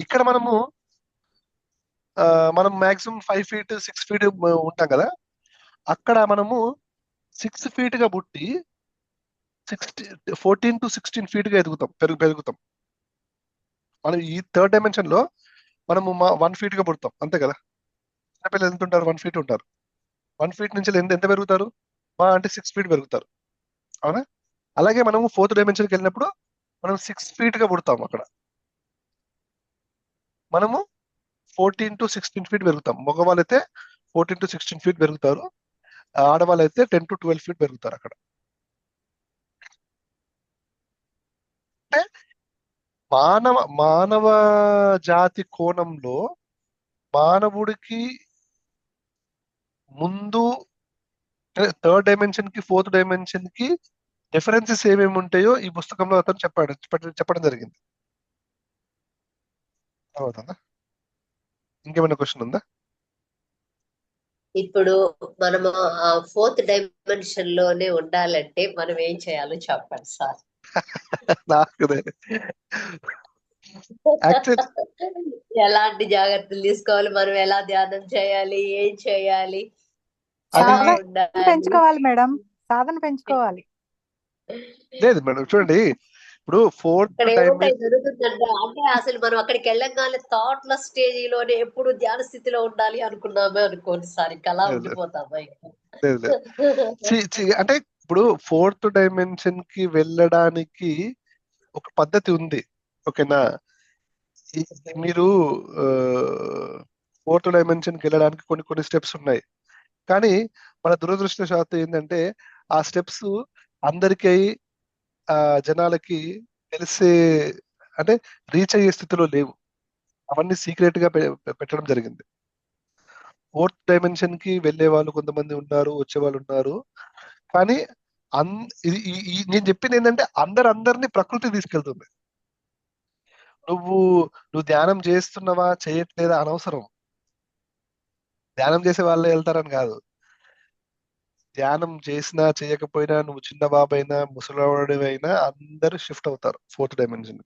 ఇక్కడ మనం మాక్సిమం 5 ఫీట్ 6 ఫీట్ ఉంటాం కదా. అక్కడ మనము 6 ఫీట్ గా పుట్టి 14 to 16 ఫీట్ గా ఎదుగుతాం, పెరుగుతాం. మనం ఈ థర్డ్ డైమెన్షన్ లో మనము 1 ఫీట్ గా పుడతాం, అంతే కదా. చిన్నపిల్లలు ఎంత ఉంటారు? 1 ఫీట్ ఉంటారు. 1 ఫీట్ నుంచి ఎంత ఎంత పెరుగుతారు? అంటే 6 ఫీట్ పెరుగుతారు, అవునా? అలాగే మనము ఫోర్త్ డైమెన్షన్కి వెళ్ళినప్పుడు మనం 6 ఫీట్ గా పుడతాం. అక్కడ మనము 14 to 16 ఫీట్ పెరుగుతాం. మగవాళ్ళు అయితే 14 to 16 ఫీట్ పెరుగుతారు, ఆడవాళ్ళు అయితే 10 to 12 ఫీట్ పెరుగుతారు అక్కడ. అంటే మానవ జాతి కోణంలో మానవుడికి ముందు థర్డ్ డైమెన్షన్ కి ఫోర్త్ డైమెన్షన్ కి డిఫరెన్సెస్ ఏమేమి ఉంటాయో ఈ పుస్తకంలో అతను చెప్పడం జరిగింది. అవుతుందా? ఇంకేమైనా క్వశ్చన్ ఉందా? ఇప్పుడు మనము ఆ ఫోర్త్ డైమెన్షన్ లోనే ఉండాలంటే మనం ఏం చేయాలో చెప్పండి సార్. నాకు యాక్చువల్ ఎలాంటి జాగ్రత్తలు తీసుకోవాలి, మనం ఎలా ధ్యానం చేయాలి, ఏం చేయాలి, ఎలా అది సాధన ఉండాలి? పెంచుకోవాలి మేడం, సాధన పెంచుకోవాలి. లేదు మేడం, చూడండి, ఇప్పుడు ఫోర్త్ ఇక్కడ ఏముంటాయి డైమెన్షన్. జరుగుతుందంటే, అంటే అసలు మనం అక్కడికి వెళ్ళంగానే థాట్ల స్టేజీలోనే ఎప్పుడు ధ్యాన స్థితిలో ఉండాలి అనుకున్నామే అనుకోండి సార్, ఇంకా అలా లేదు ఉండిపోతామా ఇంకా? లేదు లేదు. అంటే ఇప్పుడు ఫోర్త్ డైమెన్షన్ కి వెళ్ళడానికి ఒక పద్ధతి ఉంది, ఓకేనా? మీరు ఫోర్త్ డైమెన్షన్ కి వెళ్ళడానికి కొన్ని కొన్ని స్టెప్స్ ఉన్నాయి. కానీ మన దురదృష్టవశాత్తు ఏంటంటే ఆ స్టెప్స్ అందరికీ, ఆ జనాలకి తెలిసే, అంటే రీచ్ అయ్యే స్థితిలో లేవు. అవన్నీ సీక్రెట్ గా పెట్టడం జరిగింది. ఫోర్త్ డైమెన్షన్ కి వెళ్ళే వాళ్ళు కొంతమంది ఉన్నారు, వచ్చే వాళ్ళు ఉన్నారు. కానీ అన్ ఇది నేను చెప్పింది ఏంటంటే అందరినీ ప్రకృతి తీసుకెళ్తుంది. నువ్వు నువ్వు ధ్యానం చేస్తున్నావా చేయట్లేదా అనవసరం. ధ్యానం చేసే వాళ్ళే వెళ్తారని కాదు. ధ్యానం చేసినా చేయకపోయినా, నువ్వు చిన్న బాబైనా ముసలివాడివైనా అందరూ షిఫ్ట్ అవుతారు ఫోర్త్ డైమెన్షన్.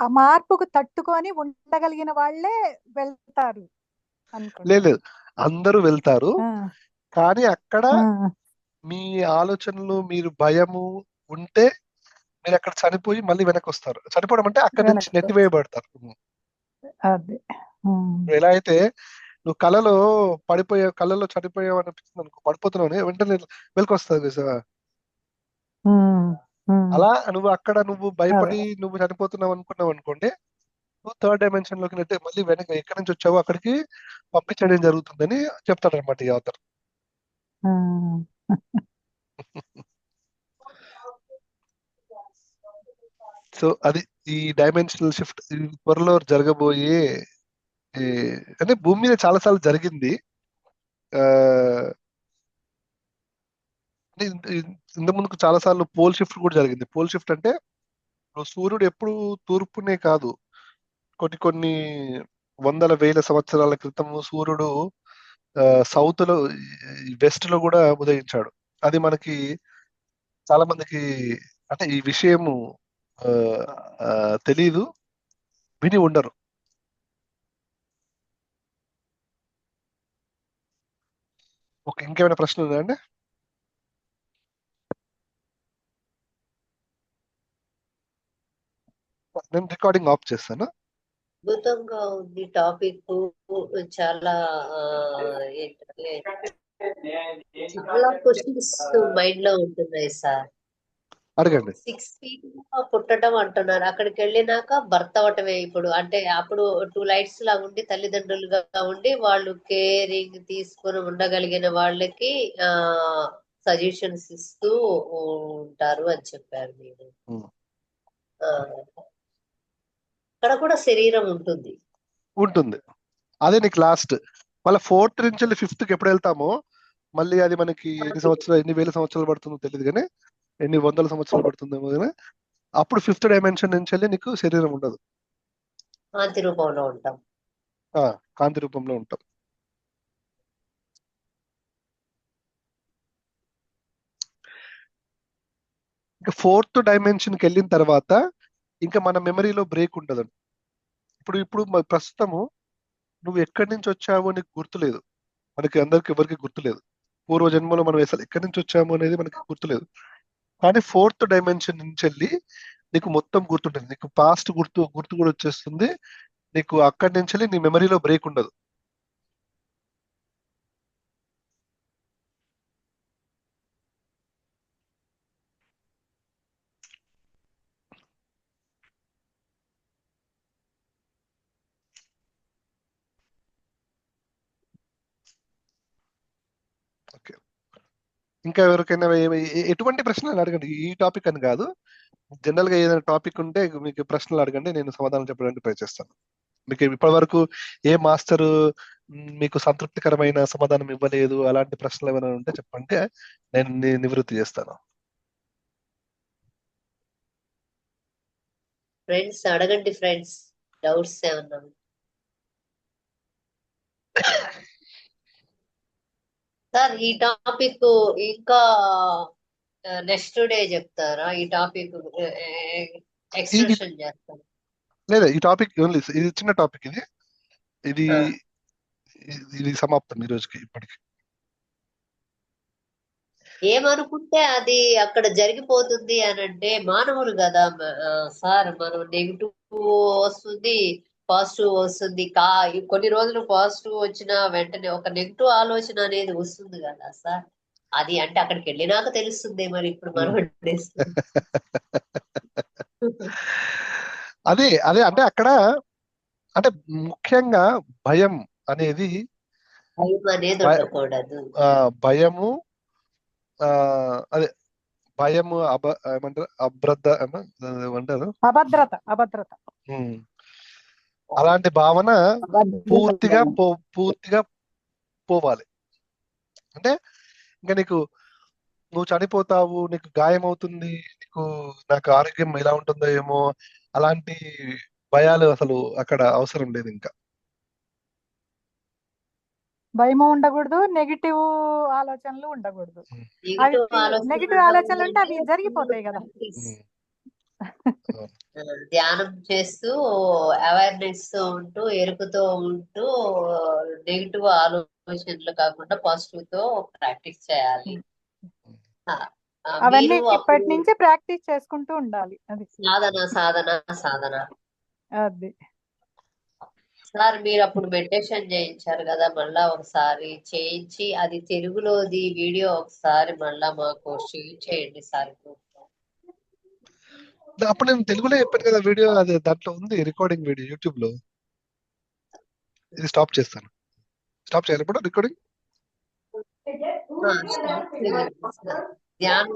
ఆ మార్పుకు తట్టుకొని ఉండగలిగిన వాళ్ళే వెళ్తారు అనుకోండి. లేదు లేదు, అందరూ వెళ్తారు. ఆ, కానీ అక్కడ ఆ, మీ ఆలోచనలు, మీరు భయము ఉంటే మీరు అక్కడ చనిపోయి మళ్ళీ వెనక్కి వస్తారు. చనిపోవడం అంటే అక్కడి నుంచి వెనక్కి నెట్టివేయబడతారు. అది. ఉమ్, నువ్వు ఎలా అయితే నువ్వు కళ్ళలో చనిపోయావు అనిపిస్తుంది అనుకో, పడిపోతున్నావు వెంటనే వెనక్కి వస్తుంది కదా. ఉమ్, ఉమ్, అలా నువ్వు అదే. భయపడి నువ్వు చనిపోతున్నావు అనుకున్నావు అనుకోండి, నువ్వు థర్డ్ డైమెన్షన్ లోకి నెట్టి మళ్ళీ వెనక ఎక్కడి నుంచి వచ్చావో అక్కడికి పంపించడం జరుగుతుందని చెప్తాడు అనమాట ఈ author. ఉమ్. సో అది ఈ డైమెన్షనల్ షిఫ్ట్ త్వరలో జరగబోయే ఈ, అంటే భూమి మీద చాలా సార్లు జరిగింది. ఆ, అంటే ఇంత ముందుకు చాలా సార్లు పోల్ షిఫ్ట్ కూడా జరిగింది. పోల్ షిఫ్ట్ అంటే ఇప్పుడు సూర్యుడు ఎప్పుడు తూర్పునే కాదు, కొన్ని కొన్ని వందల వేల సంవత్సరాల క్రితం సూర్యుడు సౌత్ లో, వెస్ట్ లో కూడా ఉదయించాడు. అది మనకి చాలా మందికి అంటే ఈ విషయము ఆ, ఆ, తెలీదు, విని ఉండరు. ఓకే, ఇంకేమైనా ప్రశ్నలు ఉన్నాయండి? నేను రికార్డింగ్ ఆఫ్ చేస్తాను. అద్భుతంగా ఉంది టాపిక్. చాలా ఆ, ఏంటంటే చాలా క్వశ్చన్స్ మైండ్ లో ఉంటున్నాయి సార్. అడగండి. 6 feet పుట్టడం అంటున్నారు, అక్కడికి వెళ్ళినాక భర్త అవటమే. ఇప్పుడు అంటే అప్పుడు 2 lights లా ఉండి తల్లిదండ్రులుగా ఉండి వాళ్ళు కేరింగ్ తీసుకొని ఉండగలిగిన వాళ్ళకి ఆ సజెషన్స్ ఇస్తూ ఉంటారు అని చెప్పారు మీరు. ఉమ్. ఆ, అక్కడ కూడా శరీరం ఉంటుంది. ఉంటుంది. అదే నీకు లాస్ట్. మళ్ళీ ఫోర్త్ నుంచి వెళ్ళి ఫిఫ్త్ కి ఎప్పుడు వెళ్తామో మళ్ళీ అది మనకి ఎన్ని వేల సంవత్సరాలు పడుతుందో తెలియదు కానీ, ఎన్ని వందల సంవత్సరాలు పడుతుందేమో కానీ, అప్పుడు ఫిఫ్త్ డైమెన్షన్ నుంచి వెళ్ళి నీకు శరీరం ఉండదు. కాంతి రూపంలో ఉంటాం. ఆ, కాంతి రూపంలో ఉంటాం. ఇంకా ఫోర్త్ డైమెన్షన్ కి వెళ్ళిన తర్వాత ఇంకా మన మెమరీలో బ్రేక్ ఉండదు. ఇప్పుడు ఇప్పుడు ప్రస్తుతము నువ్వు ఎక్కడి నుంచి వచ్చావో నీకు గుర్తులేదు. మనకి అందరికి ఎవరికి గుర్తులేదు. పూర్వ జన్మలో మనం అసలు ఎక్కడి నుంచి వచ్చాము అనేది మనకి గుర్తులేదు. కానీ ఫోర్త్ డైమెన్షన్ నుంచి వెళ్ళి నీకు మొత్తం గుర్తుంటుంది. నీకు పాస్ట్ గుర్తు కూడా వచ్చేస్తుంది. నీకు అక్కడి నుంచి వెళ్ళి నీ మెమరీలో బ్రేక్ ఉండదు. ఓకే, ఇంకా ఎవరికైనా ఎటువంటి ప్రశ్నలు అడగండి. ఈ టాపిక్ అని కాదు, జనరల్ గా ఏదైనా టాపిక్ ఉంటే మీకు ప్రశ్నలు అడగండి, నేను సమాధానం చెప్పడానికి ట్రై చేస్తాను. మీకు ఇప్పటి వరకు ఏ మాస్టర్ మీకు సంతృప్తికరమైన సమాధానం ఇవ్వలేదు, అలాంటి ప్రశ్నలు ఏమైనా ఉంటే చెప్పండి, నేను నివృత్తి చేస్తాను. ఫ్రెండ్స్ అడగండి ఫ్రెండ్స్, డౌట్స్ ఏమన్నా. సార్ ఈ టాపిక్ ఇంకా నెక్స్ట్ డే చెప్తారా? ఈ టాపిక్ ఇది ఎక్స్టెన్షన్ చేస్తాను. లేదా, ఈ టాపిక్ ఓన్లీ ఇది చిన్న టాపిక్. ఇది ఇది ఆ, ఇది సమాప్తం ఈ రోజుకి, ఇప్పటికి. ఏమనుకుంటే అది అక్కడ జరిగిపోతుంది అని అంటే మానవులు కదా సార్. మనం నెగిటివ్ వస్తుంది, పాజిటివ్ వస్తుంది. కొన్ని రోజులు పాజిటివ్ వచ్చిన వెంటనే ఒక నెగిటివ్ ఆలోచన అనేది వస్తుంది కదా సార్. అది అంటే అక్కడికి వెళ్ళినాక తెలుస్తుంది. మరి ఇప్పుడు మనం అదే అదే అంటే అక్కడ అంటే ముఖ్యంగా భయం అనేది, భయం అనేది భయ- ఉండకూడదు. భయము, ఆ అదే భయము ఏమంటారు, ఏమంటారు, అభద్రత, అభద్రత. ఉమ్, అలాంటి భావన పూర్తిగా పూర్తిగా పోవాలి. అంటే ఇంకా నువ్వు చనిపోతావు, నీకు గాయం అవుతుంది, నాకు ఆరోగ్యం ఎలా ఉంటుందో ఏమో, అలాంటి భయాలు అసలు అక్కడ అవసరం లేదు ఇంకా. భయము ఉండకూడదు, నెగిటివ్ ఆలోచనలు ఉండకూడదు. అవి నెగిటివ్ నెగిటివ్ ఆలోచనలు ఉంటే అవి జరిగిపోతాయి కదా. ధ్యానం చేస్తూ అవేర్నెస్ తో ఉంటూ ఎరుకుతో ఉంటూ నెగిటివ్ ఆలోచనలు కాకుండా పాజిటివ్ తో ప్రాక్టీస్ చేయాలి. అవన్నీ మీరు ఇప్పటి అప్పుడు నుంచి ప్రాక్టీస్ చేసుకుంటూ ఉండాలి. అది సాధన అది సార్ మీరు అప్పుడు మెడిటేషన్ చేయించారు కదా, మళ్ళా ఒకసారి చేయించి అది తెలుగులోది వీడియో ఒకసారి మళ్ళా మాకు షేర్ చేయండి సార్. అప్పుడు నేను తెలుగులో చెప్పాను కదా వీడియో, అది దాంట్లో ఉంది రికార్డింగ్ వీడియో యూట్యూబ్ లో. ఇది స్టాప్ చేస్తాను. స్టాప్ చేయాలి ఇప్పుడు రికార్డింగ్. ధ్యానం